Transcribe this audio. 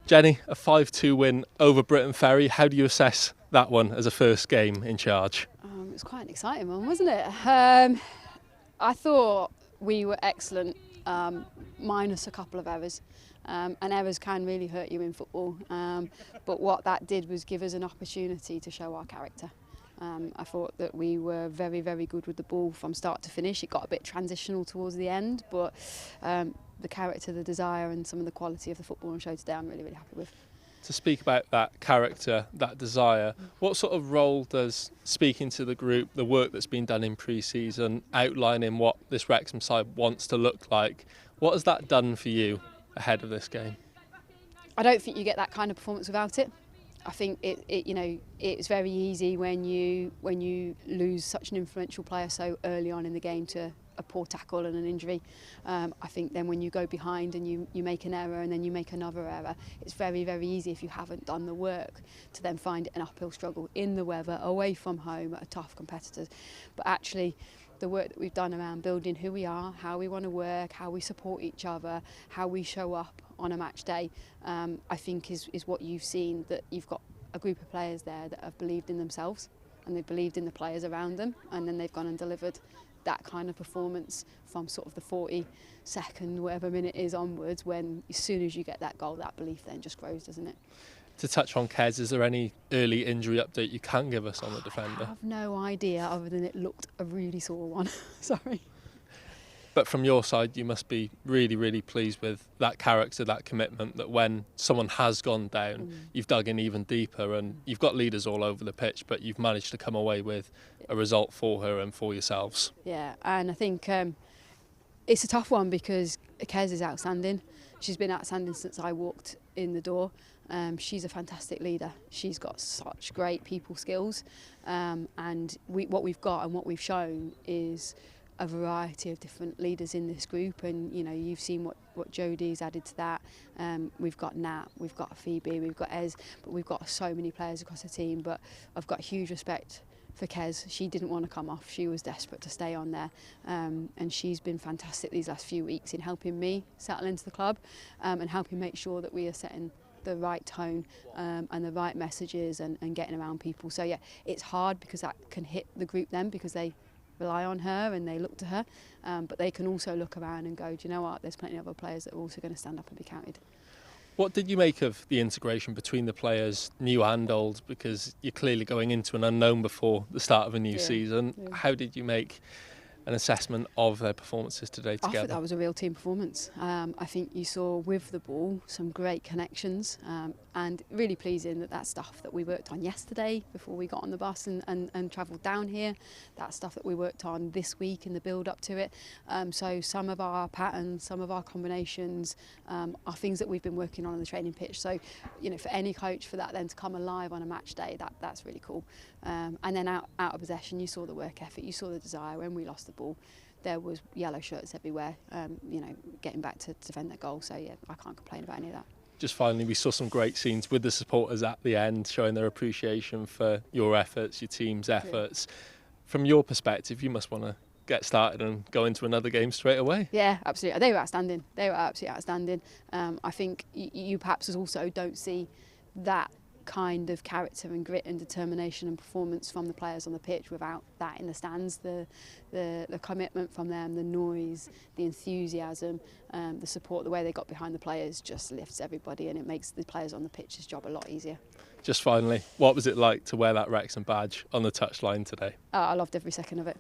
Jenny, a 5-2 win over Briton Ferry. How do you assess that one as a first game in charge? It was quite an exciting one, wasn't it? I thought we were excellent, minus a couple of errors. And errors can really hurt you in football. But what that did was give us an opportunity to show our character. I thought that we were very, very good with the ball from start to finish. It got a bit transitional towards the end, but the character, the desire and some of the quality of the football on show today I'm really, really happy with. To speak about that character, that desire, what sort of role does speaking to the group, the work that's been done in pre-season, outlining what this Wrexham side wants to look like, what has that done for you ahead of this game? I don't think you get that kind of performance without it. I think it's very easy when you lose such an influential player so early on in the game to a poor tackle and an injury. I think then when you go behind and you make an error and then you make another error, it's very, very easy if you haven't done the work to then find it an uphill struggle in the weather, away from home at a tough competitors. But actually, the work that we've done around building who we are, how we want to work, how we support each other, how we show up on a match day, I think is what you've seen, that you've got a group of players there that have believed in themselves and they've believed in the players around them, and then they've gone and delivered that kind of performance from sort of the 42nd, whatever minute is onwards, when as soon as you get that goal, that belief then just grows, doesn't it? To touch on Kez, is there any early injury update you can give us on the defender? I have no idea, other than it looked a really sore one. Sorry. But from your side, you must be really, really pleased with that character, that commitment, that when someone has gone down, you've dug in even deeper, and you've got leaders all over the pitch, but you've managed to come away with a result for her and for yourselves. Yeah, and I think it's a tough one because Kez is outstanding. She's been outstanding since I walked in the door. She's a fantastic leader. She's got such great people skills, and what we've got and what we've shown is a variety of different leaders in this group, and you've seen what Jodie's added to that. We've got Nat, we've got Phoebe, we've got Ez, but we've got so many players across the team. But I've got huge respect for Kez. She didn't want to come off, she was desperate to stay on there, and she's been fantastic these last few weeks in helping me settle into the club, and helping make sure that we are setting the right tone and the right messages and getting around people. So yeah, it's hard because that can hit the group then, because they rely on her and they look to her, but they can also look around and go, do you know what, there's plenty of other players that are also going to stand up and be counted. What did you make of the integration between the players, new and old, because you're clearly going into an unknown before the start of a new season? Yeah. How did you make an assessment of their performances today together? I thought that was a real team performance. I think you saw with the ball some great connections, and really pleasing that stuff that we worked on yesterday before we got on the bus and travelled down here, that stuff that we worked on this week in the build up to it. So some of our patterns, some of our combinations are things that we've been working on the training pitch. So for any coach, for that then to come alive on a match day, that's really cool. And then out of possession, you saw the work ethic, you saw the desire. When we lost the ball, there was yellow shirts everywhere, getting back to defend their goal. So yeah, I can't complain about any of that. Just finally, we saw some great scenes with the supporters at the end, showing their appreciation for your efforts, your team's efforts. Yeah. From your perspective, you must want to get started and go into another game straight away. Yeah, absolutely. They were outstanding. They were absolutely outstanding. I think you perhaps also don't see that kind of character and grit and determination and performance from the players on the pitch without that in the stands. The commitment from them, the noise, the enthusiasm, the support, the way they got behind the players just lifts everybody, and it makes the players on the pitch's job a lot easier. Just finally, what was it like to wear that Wrexham badge on the touchline today? I loved every second of it.